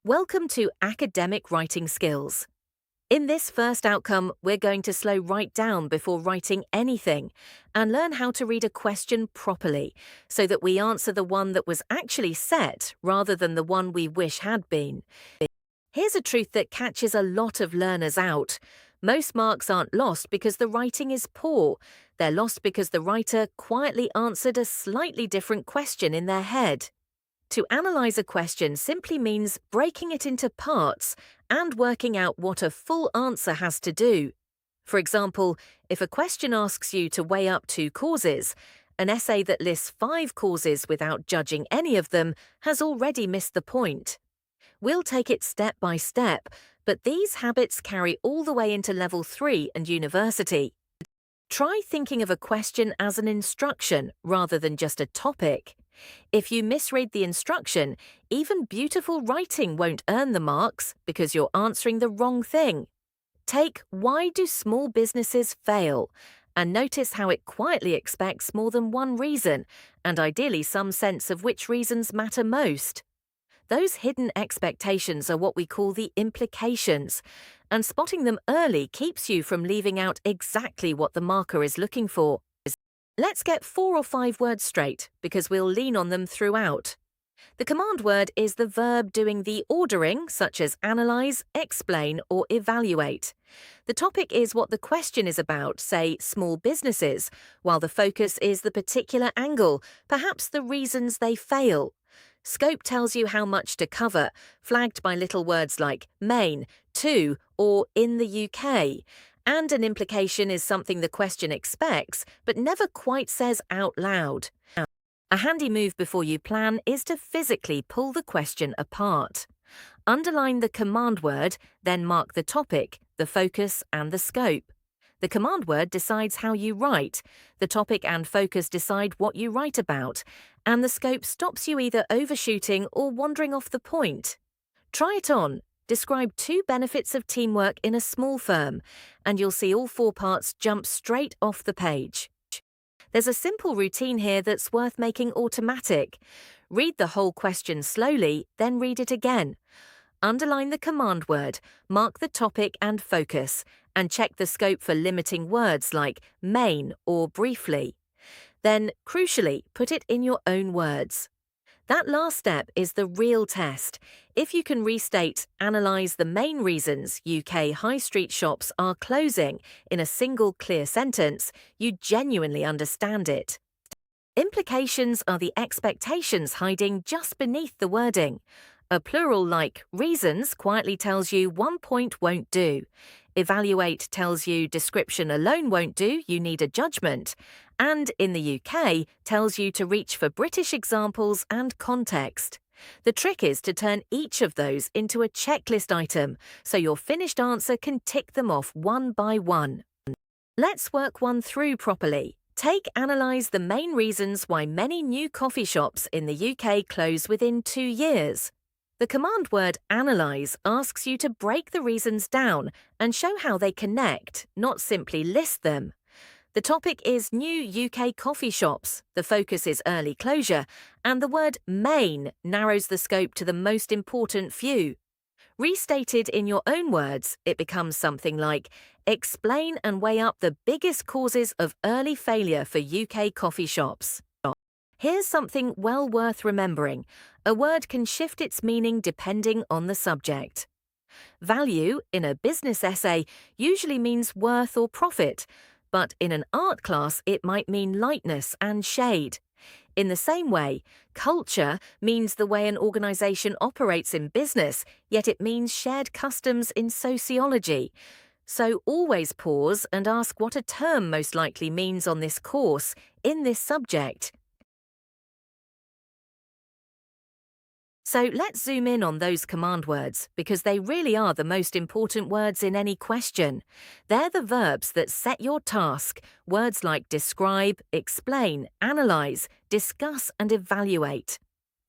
Welcome to Academic Writing Skills. In this first outcome, we're going to slow right down before writing anything and learn how to read a question properly so that we answer the one that was actually set rather than the one we wish had been. Here's a truth that catches a lot of learners out. Most marks aren't lost because the writing is poor. They're lost because the writer quietly answered a slightly different question in their head. To analyze a question simply means breaking it into parts and working out what a full answer has to do. For example, if a question asks you to weigh up two causes, an essay that lists 5 causes without judging any of them has already missed the point. We'll take it step by step, but these habits carry all the way into Level 3 and university. Try thinking of a question as an instruction rather than just a topic. If you misread the instruction, even beautiful writing won't earn the marks because you're answering the wrong thing. Take "Why do small businesses fail?" and notice how it quietly expects more than one reason, and ideally some sense of which reasons matter most. Those hidden expectations are what we call the implications, and spotting them early keeps you from leaving out exactly what the marker is looking for. Let's get 4 or 5 words straight, because we'll lean on them throughout. The command word is the verb doing the ordering, such as analyze, explain, or evaluate. The topic is what the question is about, say, small businesses, while the focus is the particular angle, perhaps the reasons they fail. Scope tells you how much to cover, flagged by little words like main, to, or in the UK. And an implication is something the question expects, but never quite says out loud. A handy move before you plan is to physically pull the question apart. Underline the command word, then mark the topic, the focus, and the scope. The command word decides how you write, the topic and focus decide what you write about, and the scope stops you either overshooting or wandering off the point. Try it on. Describe 2 benefits of teamwork in a small firm, and you'll see all 4 parts jump straight off the page. There's a simple routine here that's worth making automatic. Read the whole question slowly, then read it again. Underline the command word, mark the topic and focus, and check the scope for limiting words like main or briefly. Then, crucially, put it in your own words. That last step is the real test. If you can restate, analyse the main reasons UK high street shops are closing in a single clear sentence, you genuinely understand it. Implications are the expectations hiding just beneath the wording. A plural like reasons quietly tells you one point won't do. Evaluate tells you description alone won't do, you need a judgment. And in the UK tells you to reach for British examples and context. The trick is to turn each of those into a checklist item so your finished answer can tick them off one by one. Let's work one through properly. Take Analyse the main reasons why many new coffee shops in the UK close within 2 years. The command word analyse asks you to break the reasons down and show how they connect, not simply list them. The topic is new UK coffee shops, the focus is early closure, and the word main narrows the scope to the most important few. Restated in your own words, it becomes something like, explain and weigh up the biggest causes of early failure for UK coffee shops. Here's something well worth remembering. A word can shift its meaning depending on the subject. Value, in a business essay, usually means worth or profit, but in an art class it might mean lightness and shade. In the same way, culture means the way an organisation operates in business, yet it means shared customs in sociology. So always pause and ask what a term most likely means on this course, in this subject. So let's zoom in on those command words, because they really are the most important words in any question. They're the verbs that set your task, words like describe, explain, analyse, discuss and evaluate.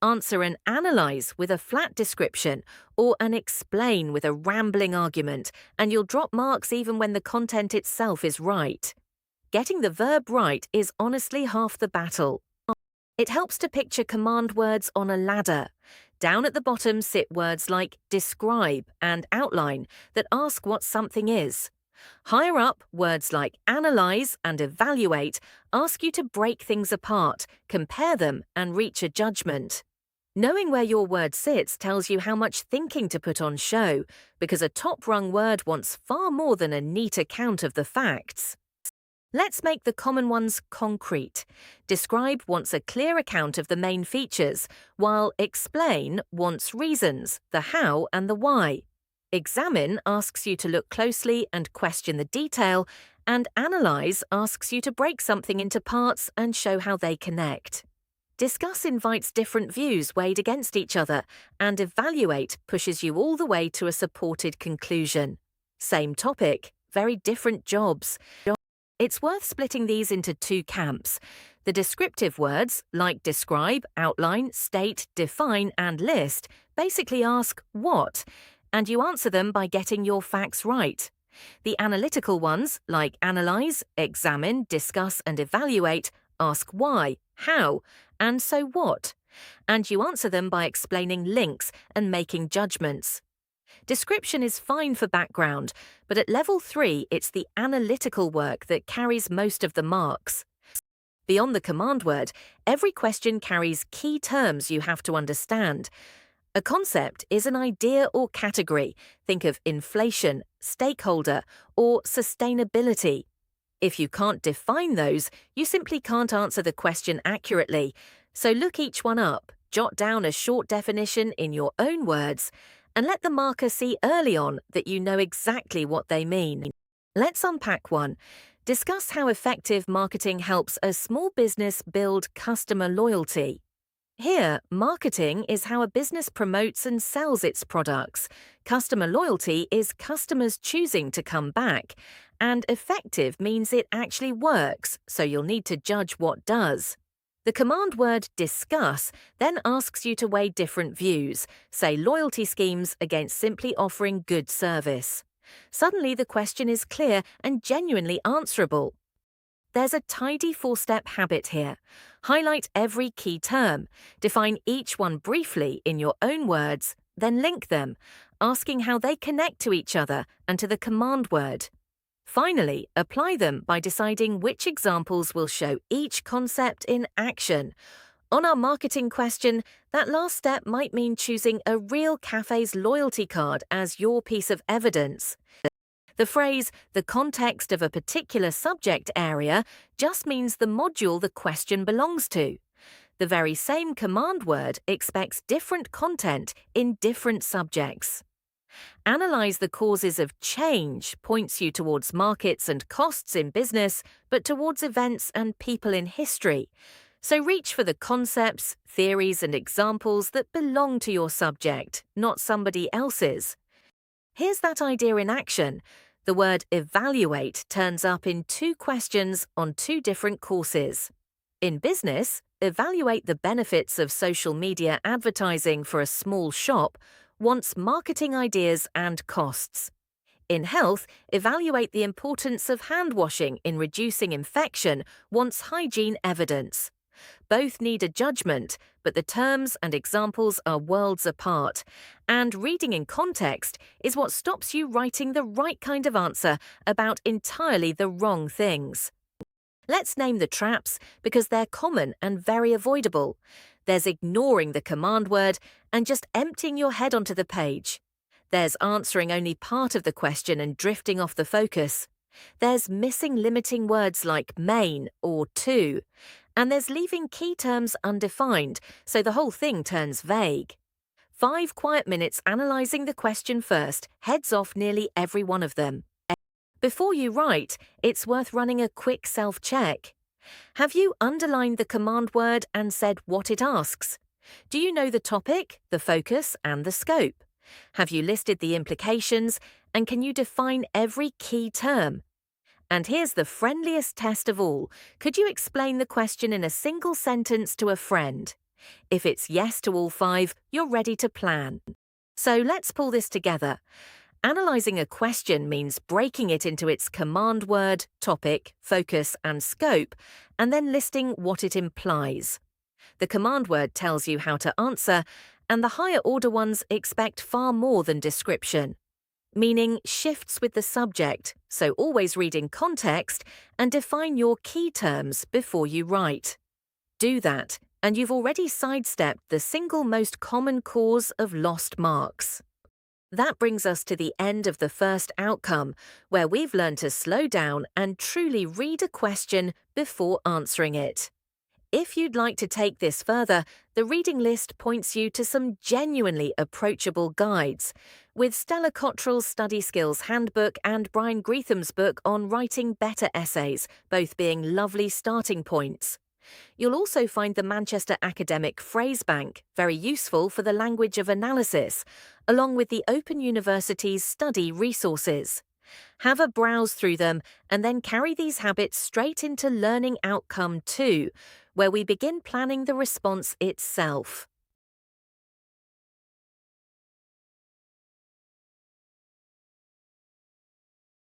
Answer an analyse with a flat description or an explain with a rambling argument, and you'll drop marks even when the content itself is right. Getting the verb right is honestly half the battle. It helps to picture command words on a ladder. Down at the bottom sit words like describe and outline that ask what something is. Higher up, words like analyse and evaluate ask you to break things apart, compare them, and reach a judgment. Knowing where your word sits tells you how much thinking to put on show, because a top-rung word wants far more than a neat account of the facts. Let's make the common ones concrete. Describe wants a clear account of the main features, while explain wants reasons, the how and the why. Examine asks you to look closely and question the detail, and analyse asks you to break something into parts and show how they connect. Discuss invites different views weighed against each other, and evaluate pushes you all the way to a supported conclusion. Same topic, very different jobs. It's worth splitting these into two camps. The descriptive words, like describe, outline, state, define, and list, basically ask what, and you answer them by getting your facts right. The analytical ones, like analyse, examine, discuss, and evaluate, ask why, how, and so what, and you answer them by explaining links and making judgments. Description is fine for background, but at level 3, it's the analytical work that carries most of the marks. Beyond the command word, every question carries key terms you have to understand. A concept is an idea or category. Think of inflation, stakeholder, or sustainability. If you can't define those, you simply can't answer the question accurately. So look each one up, jot down a short definition in your own words, and let the marker see early on that you know exactly what they mean. Let's unpack one. Discuss how effective marketing helps a small business build customer loyalty. Here, marketing is how a business promotes and sells its products. Customer loyalty is customers choosing to come back. And effective means it actually works, so you'll need to judge what does. The command word discuss then asks you to weigh different views, say loyalty schemes against simply offering good service. Suddenly the question is clear and genuinely answerable. There's a tidy 4-step habit here. Highlight every key term, define each one briefly in your own words, then link them, asking how they connect to each other and to the command word. Finally, apply them by deciding which examples will show each concept in action. On our marketing question, that last step might mean choosing a real cafe's loyalty card as your piece of evidence. The phrase, the context of a particular subject area, just means the module the question belongs to. The very same command word expects different content in different subjects. Analyse the causes of change points you towards markets and costs in business, but towards events and people in history. So reach for the concepts, theories, and examples that belong to your subject, not somebody else's. Here's that idea in action. The word evaluate turns up in 2 questions on 2 different courses. In business, evaluate the benefits of social media advertising for a small shop wants marketing ideas and costs. In health, evaluate the importance of hand washing in reducing infection wants hygiene evidence. Both need a judgment, but the terms and examples are worlds apart, and reading in context is what stops you writing the right kind of answer about entirely the wrong things. Let's name the traps because they're common and very avoidable. There's ignoring the command word and just emptying your head onto the page. There's answering only part of the question and drifting off the focus. There's missing limiting words like main or to. And there's leaving key terms undefined, so the whole thing turns vague. 5 quiet minutes analysing the question first heads off nearly every one of them. Before you write, it's worth running a quick self-check. Have you underlined the command word and said what it asks? Do you know the topic, the focus, and the scope? Have you listed the implications, and can you define every key term? And here's the friendliest test of all. Could you explain the question in a single sentence to a friend? If it's yes to all 5, you're ready to plan. So let's pull this together. Analysing a question means breaking it into its command word, topic, focus, and scope, and then listing what it implies. The command word tells you how to answer, and the higher order ones expect far more than description, meaning shifts with the subject, so always read in context and define your key terms before you write. Do that, and you've already sidestepped the single most common cause of lost marks. That brings us to the end of the first outcome, where we've learned to slow down and truly read a question before answering it. If you'd like to take this further, the reading list points you to some genuinely approachable guides, with Stella Cottrell's Study Skills Handbook and Brian Greetham's book on writing better essays, both being lovely starting points. You'll also find the Manchester Academic Phrase Bank, very useful for the language of analysis, along with the Open University's study resources. Have a browse through them and then carry these habits straight into Learning Outcome 2, where we begin planning the response itself.